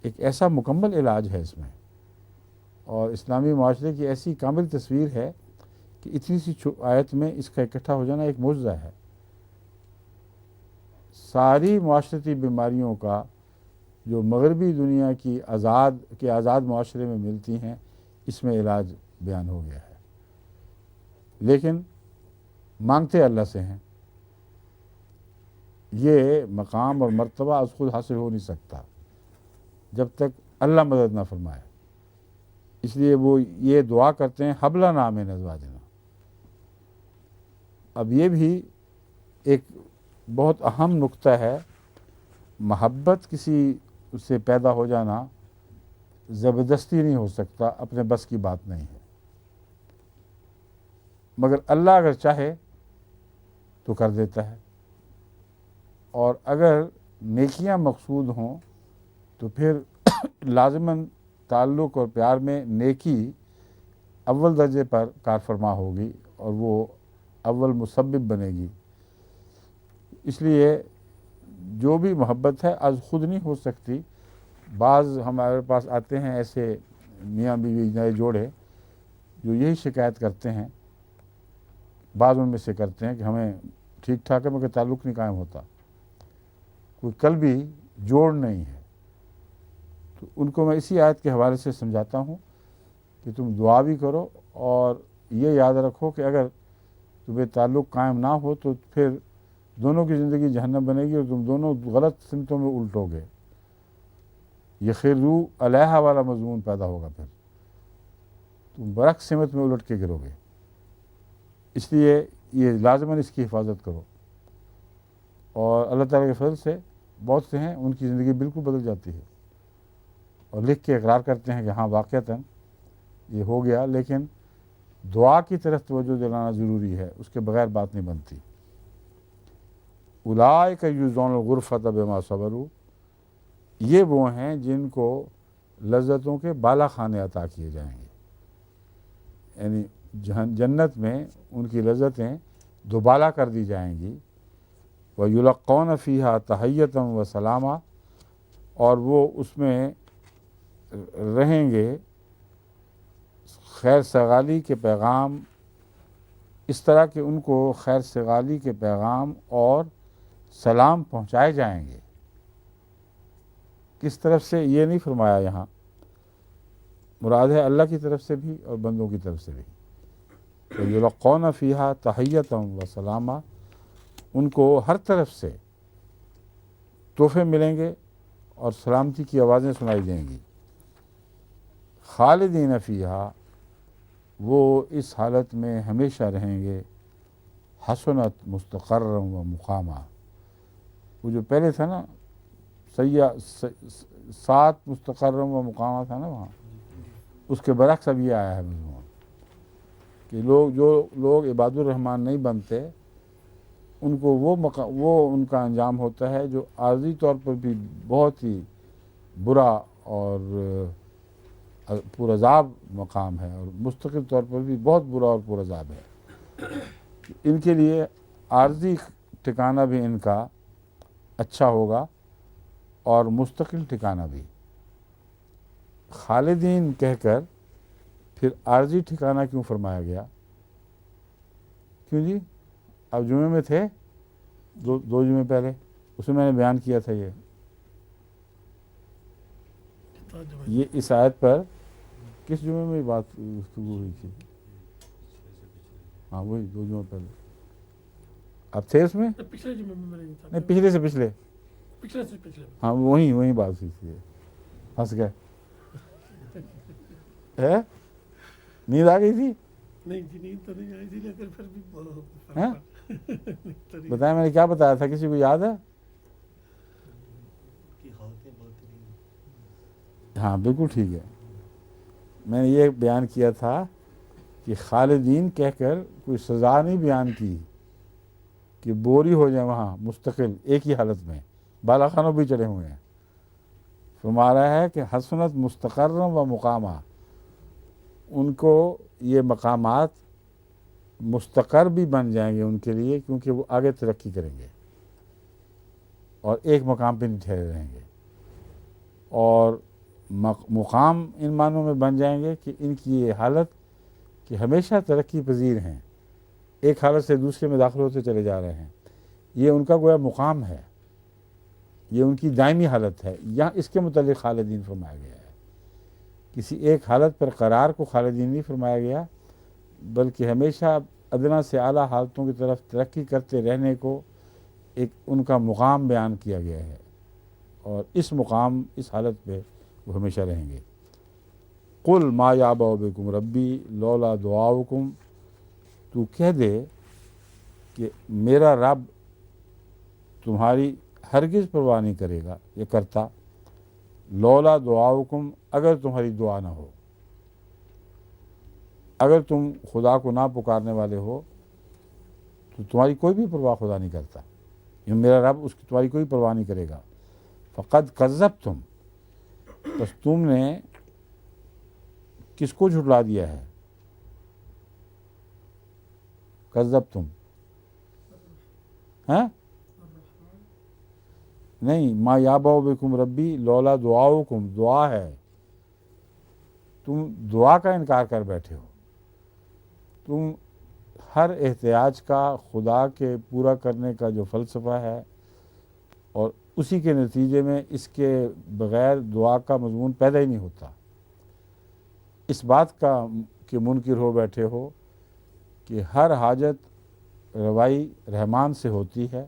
ایک ایسا مکمل علاج ہے اس میں، اور اسلامی معاشرے کی ایسی کامل تصویر ہے کہ اتنی سی آیت میں اس کا اکٹھا ہو جانا ایک معجزہ ہے۔ ساری معاشرتی بیماریوں کا جو مغربی دنیا کی آزاد معاشرے میں ملتی ہیں، اس میں علاج بیان ہو گیا ہے، لیکن مانگتے اللہ سے ہیں۔ یہ مقام اور مرتبہ از خود حاصل ہو نہیں سکتا جب تک اللہ مدد نہ فرمائے، اس لیے وہ یہ دعا کرتے ہیں ھب لنا من ازواجنا۔ اب یہ بھی ایک بہت اہم نقطہ ہے، محبت کسی سے پیدا ہو جانا زبردستی نہیں ہو سکتا، اپنے بس کی بات نہیں ہے، مگر اللہ اگر چاہے تو کر دیتا ہے، اور اگر نیکیاں مقصود ہوں تو پھر لازماً تعلق اور پیار میں نیکی اول درجے پر کار فرما ہوگی اور وہ اول مسبب بنے گی۔ اس لیے جو بھی محبت ہے از خود نہیں ہو سکتی۔ بعض ہمارے پاس آتے ہیں ایسے میاں بیوی نئے جوڑے جو یہی شکایت کرتے ہیں، بعض ان میں سے کرتے ہیں کہ ہمیں ٹھیک ٹھاک ہے مگر تعلق نہیں قائم ہوتا، کوئی قلبی جوڑ نہیں ہے۔ تو ان کو میں اسی آیت کے حوالے سے سمجھاتا ہوں کہ تم دعا بھی کرو اور یہ یاد رکھو کہ اگر تمہیں تعلق قائم نہ ہو تو پھر دونوں کی زندگی جہنم بنے گی اور تم دونوں غلط سمتوں میں الٹو گے، یہ خیرو علیہا والا مضمون پیدا ہوگا، پھر تم برعکس سمت میں الٹ کے گرو گے۔ اس لیے یہ لازماً اس کی حفاظت کرو، اور اللہ تعالیٰ کے فضل سے بہت سے ہیں ان کی زندگی بالکل بدل جاتی ہے اور لکھ کے اقرار کرتے ہیں کہ ہاں واقعتاً یہ ہو گیا، لیکن دعا کی طرف توجہ دلانا ضروری ہے، اس کے بغیر بات نہیں بنتی۔ اولئک یجزون الغرفۃ بما صبروا، یہ وہ ہیں جن کو لذتوں کے بالا خانے عطا کیے جائیں گے، یعنی جنت میں ان کی لذتیں دوبالا کر دی جائیں گی۔ وَيُلَقَّوْنَ فِيهَا تَحِيَّةً وَسَلَامًا، اور وہ اس میں رہیں گے خیر سگالی کے پیغام، اس طرح کہ ان کو خیر سگالی کے پیغام اور سلام پہنچائے جائیں گے۔ کس طرف سے یہ نہیں فرمایا، یہاں مراد ہے اللہ کی طرف سے بھی اور بندوں کی طرف سے بھی۔ وَيُلَقَّوْنَ فِيهَا تَحِيَّةً وَسَلَامًا، ان کو ہر طرف سے تحفے ملیں گے اور سلامتی کی آوازیں سنائی دیں گی۔ خالدین فیہا، وہ اس حالت میں ہمیشہ رہیں گے۔ حسنت مستقرا و مقامہ، وہ جو پہلے تھا نا سات مستقرا و مقامہ تھا نا وہاں، اس کے برعکس اب یہ آیا ہے مضمون کہ جو لوگ عباد الرحمن نہیں بنتے ان کو وہ ان کا انجام ہوتا ہے جو عارضی طور پر بھی بہت ہی برا اور پرعذاب مقام ہے، اور مستقل طور پر بھی بہت برا اور پرعذاب ہے۔ ان کے لیے عارضی ٹھکانہ بھی ان کا اچھا ہوگا اور مستقل ٹھکانہ بھی۔ خالدین کہہ کر پھر عارضی ٹھکانہ کیوں فرمایا گیا؟ کیوں جی؟ اب جمعے میں تھے دو جمعے پہلے، اس میں میں نے بیان کیا تھا یہ اس آیت پر کس جمعے میں بات گفتگو ہوئی تھی؟ ہاں وہی 2 جمعے پہلے اب تھے اس میں، پچھلے جمعے میں نہیں پچھلے سے پچھلے، ہاں وہی بات ہوئی تھی۔ ہنس گئے، نیند آ گئی تھی؟ نہیں جی، نیند تو نہیں آئی تھی، لیکن پھر بھی بتائیں میں نے کیا بتایا تھا، کسی کو یاد ہے؟ ہاں بالکل ٹھیک ہے، میں نے یہ بیان کیا تھا کہ خالدین کہہ کر کوئی سزا نہیں بیان کی کہ بوری ہو جائیں وہاں مستقل ایک ہی حالت میں، بالا خانوں بھی چڑھے ہوئے ہیں۔ فرما رہا ہے کہ حسنت مستقرا و مقامہ، ان کو یہ مقامات مستقر بھی بن جائیں گے ان کے لیے، کیونکہ وہ آگے ترقی کریں گے اور ایک مقام پہ نہیں ٹھہرے رہیں گے، اور مقام ان معنوں میں بن جائیں گے کہ ان کی یہ حالت کہ ہمیشہ ترقی پذیر ہیں، ایک حالت سے دوسرے میں داخل ہوتے چلے جا رہے ہیں، یہ ان کا گویا مقام ہے، یہ ان کی دائمی حالت ہے۔ یہاں اس کے متعلق خالدین فرمایا گیا ہے، کسی ایک حالت پر قرار کو خالدین نہیں فرمایا گیا، بلکہ ہمیشہ ادنا سے اعلیٰ حالتوں کی طرف ترقی کرتے رہنے کو ایک ان کا مقام بیان کیا گیا ہے، اور اس مقام اس حالت پہ وہ ہمیشہ رہیں گے۔ قل ما یعبأ بکم ربی لولا دعاؤکم، تو کہہ دے کہ میرا رب تمہاری ہرگز پرواہ نہیں کرے گا، یہ کرتا، لولا دعاؤکم، اگر تمہاری دعا نہ ہو، اگر تم خدا کو نہ پکارنے والے ہو تو تمہاری کوئی بھی پرواہ خدا نہیں کرتا، یہ میرا رب اس کی تمہاری کوئی پرواہ نہیں کرے گا۔ فقد کذبتم، بس تم نے کس کو جھٹلا دیا ہے؟ کذبتم، ہاں نہیں، ما یابا بکم ربی لولا دعاؤکم، دعا ہے، تم دعا کا انکار کر بیٹھے ہو. تم ہر احتیاج کا خدا کے پورا کرنے کا جو فلسفہ ہے اور اسی کے نتیجے میں اس کے بغیر دعا کا مضمون پیدا ہی نہیں ہوتا. اس بات کا کہ منکر ہو بیٹھے ہو کہ ہر حاجت روائی رحمان سے ہوتی ہے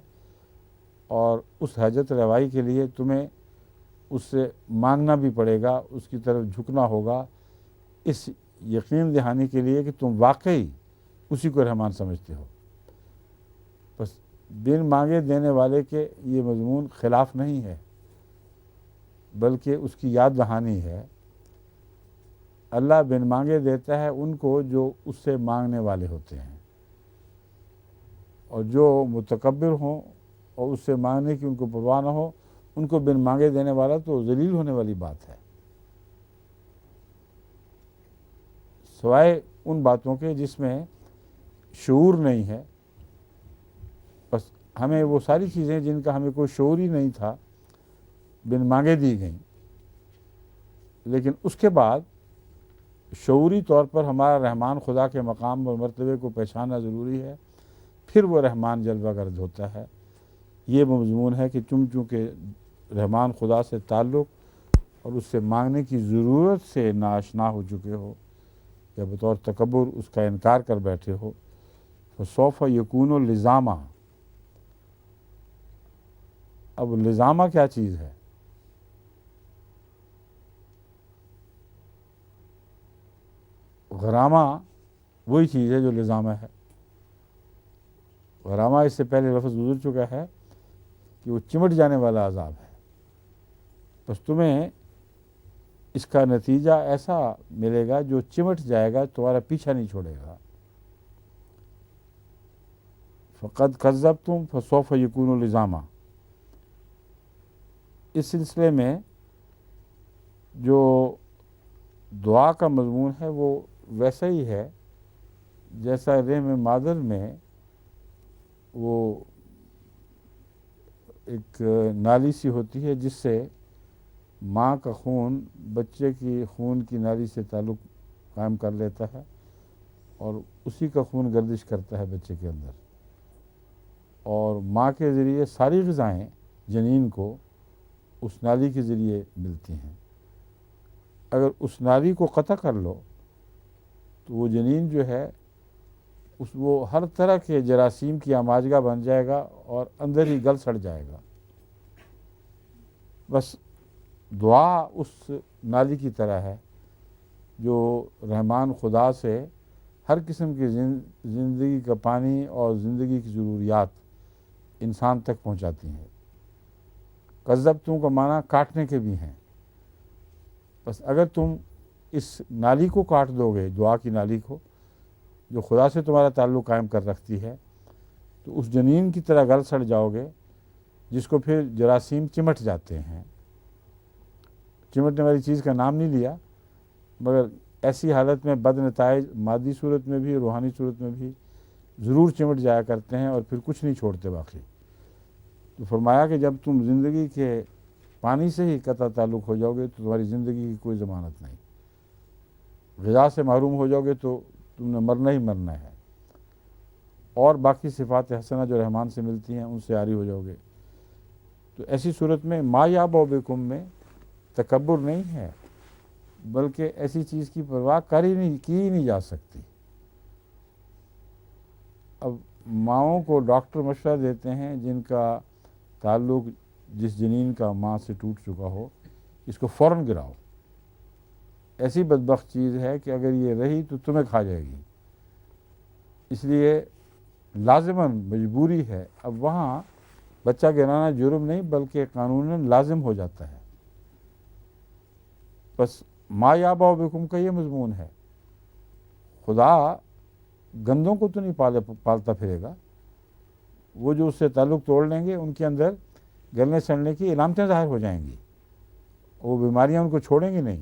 اور اس حاجت روائی کے لیے تمہیں اس سے مانگنا بھی پڑے گا، اس کی طرف جھکنا ہوگا، اس یقین دہانی کے لیے کہ تم واقعی اسی کو رحمان سمجھتے ہو. بس بن مانگے دینے والے کے یہ مضمون خلاف نہیں ہے بلکہ اس کی یاد دہانی ہے. اللہ بن مانگے دیتا ہے ان کو جو اس سے مانگنے والے ہوتے ہیں، اور جو متکبر ہوں اور اس سے مانگنے کی ان کو پرواہ نہ ہو ان کو بن مانگے دینے والا تو ذلیل ہونے والی بات ہے، سوائے ان باتوں کے جس میں شعور نہیں ہے. بس ہمیں وہ ساری چیزیں جن کا ہمیں کوئی شعور ہی نہیں تھا بن مانگے دی گئیں، لیکن اس کے بعد شعوری طور پر ہمارا رحمان خدا کے مقام اور مرتبے کو پہچاننا ضروری ہے، پھر وہ رحمان جلوہ گرد ہوتا ہے. یہ مضمون ہے کہ تم چونکہ رحمان خدا سے تعلق اور اس سے مانگنے کی ضرورت سے ناآشنا ہو چکے ہو یا بطور تکبر اس کا انکار کر بیٹھے ہو، فسوف یکون لزاما. اب لزامہ کیا چیز ہے؟ غرامہ وہی چیز ہے جو لزامہ ہے. غرامہ اس سے پہلے لفظ گزر چکا ہے کہ وہ چمٹ جانے والا عذاب ہے. بس تمہیں اس کا نتیجہ ایسا ملے گا جو چمٹ جائے گا، تمہارا پیچھا نہیں چھوڑے گا. فقد کذبتم فسوف یکون لزاما. اس سلسلے میں جو دعا کا مضمون ہے وہ ویسا ہی ہے جیسا رحم مادر میں وہ ایک نالی سی ہوتی ہے جس سے ماں کا خون بچے کی خون کی نالی سے تعلق قائم کر لیتا ہے اور اسی کا خون گردش کرتا ہے بچے کے اندر، اور ماں کے ذریعے ساری غذائیں جنین کو اس نالی کے ذریعے ملتی ہیں. اگر اس نالی کو قطع کر لو تو وہ جنین جو ہے وہ ہر طرح کے جراثیم کی آماجگاہ بن جائے گا اور اندر ہی گل سڑ جائے گا. بس دعا اس نالی کی طرح ہے جو رحمان خدا سے ہر قسم کی زندگی کا پانی اور زندگی کی ضروریات انسان تک پہنچاتی ہیں. کذبتم کا معنی کاٹنے کے بھی ہیں. بس اگر تم اس نالی کو کاٹ دو گے، دعا کی نالی کو جو خدا سے تمہارا تعلق قائم کر رکھتی ہے، تو اس جنین کی طرح گل سڑ جاؤ گے جس کو پھر جراثیم چمٹ جاتے ہیں. چمٹنے والی چیز کا نام نہیں لیا، مگر ایسی حالت میں بد نتائج مادی صورت میں بھی روحانی صورت میں بھی ضرور چمٹ جایا کرتے ہیں اور پھر کچھ نہیں چھوڑتے باقی. تو فرمایا کہ جب تم زندگی کے پانی سے ہی قطع تعلق ہو جاؤ گے تو تمہاری زندگی کی کوئی ضمانت نہیں. غذا سے محروم ہو جاؤ گے تو تم نے مرنا ہی مرنا ہے، اور باقی صفات حسنہ جو رحمان سے ملتی ہیں ان سے عاری ہو جاؤ گے. تو ایسی صورت میں ما یابا بکم میں تکبر نہیں ہے، بلکہ ایسی چیز کی پرواہ کی نہیں جا سکتی. اب ماؤں کو ڈاکٹر مشورہ دیتے ہیں جن کا تعلق جس جنین کا ماں سے ٹوٹ چکا ہو، اس کو فوراً گراؤ. ایسی بدبخت چیز ہے کہ اگر یہ رہی تو تمہیں کھا جائے گی. اس لیے لازماً مجبوری ہے. اب وہاں بچہ گرانا جرم نہیں بلکہ قانوناً لازم ہو جاتا ہے. بس ما یابا بکم کا یہ مضمون ہے. خدا گندوں کو تو نہیں پالتا پھرے گا. وہ جو اس سے تعلق توڑ لیں گے ان کے اندر گلنے سڑنے کی علامتیں ظاہر ہو جائیں گی، وہ بیماریاں ان کو چھوڑیں گی نہیں.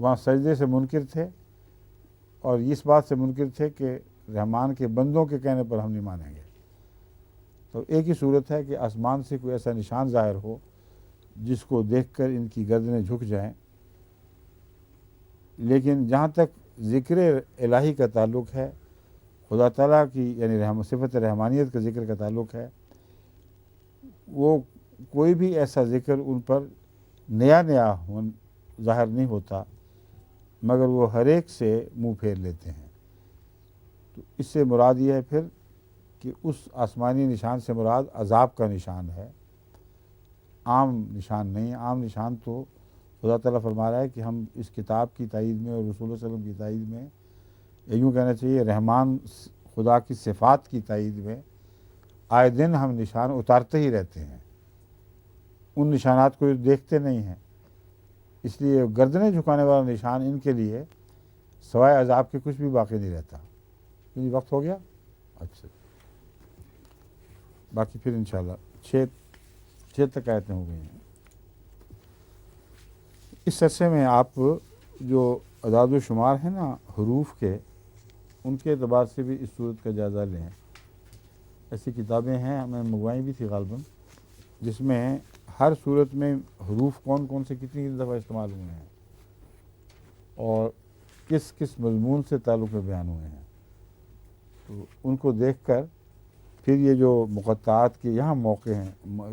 وہاں سجدے سے منکر تھے اور اس بات سے منکر تھے کہ رحمان کے بندوں کے کہنے پر ہم نہیں مانیں گے۔ تو ایک ہی صورت ہے کہ آسمان سے کوئی ایسا نشان ظاہر ہو جس کو دیکھ کر ان کی گردنیں جھک جائیں، لیکن جہاں تک ذکر الہی کا تعلق ہے، خدا تعالیٰ کی یعنی صفت رحمانیت کا ذکر کا تعلق ہے، وہ کوئی بھی ایسا ذکر ان پر نیا ظاہر نہیں ہوتا، مگر وہ ہر ایک سے منہ پھیر لیتے ہیں۔ تو اس سے مراد یہ ہے پھر کہ اس آسمانی نشان سے مراد عذاب کا نشان ہے، عام نشان نہیں۔ عام نشان تو خدا تعالیٰ فرما رہا ہے کہ ہم اس کتاب کی تائید میں اور رسول اللہ علیہ وسلم کی تائید میں، یا یوں کہنا چاہیے رحمان خدا کی صفات کی تائید میں آئے دن ہم نشان اتارتے ہی رہتے ہیں، ان نشانات کو دیکھتے نہیں ہیں۔ اس لیے گردنیں جھکانے والا نشان ان کے لیے سوائے عذاب کے کچھ بھی باقی نہیں رہتا۔ یہ وقت ہو گیا؟ اچھا، باقی پھر انشاءاللہ 6 تک آیتیں ہو گئی ہیں۔ اس عرصے میں آپ جو اعداد و شمار ہیں نا حروف کے، ان کے اعتبار سے بھی اس صورت کا جائزہ لیں۔ ایسی کتابیں ہیں، ہمیں منگوائی بھی تھی غالباً، جس میں ہر صورت میں حروف کون کون سے کتنی دفعہ استعمال ہوئے ہیں اور کس کس مضمون سے تعلق میں بیان ہوئے ہیں، تو ان کو دیکھ کر پھر یہ جو مقطعات کے یہاں موقع ہیں،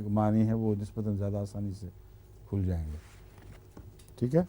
معنی ہیں، وہ نسبتاً زیادہ آسانی سے کھل جائیں گے۔ ٹھیک ہے؟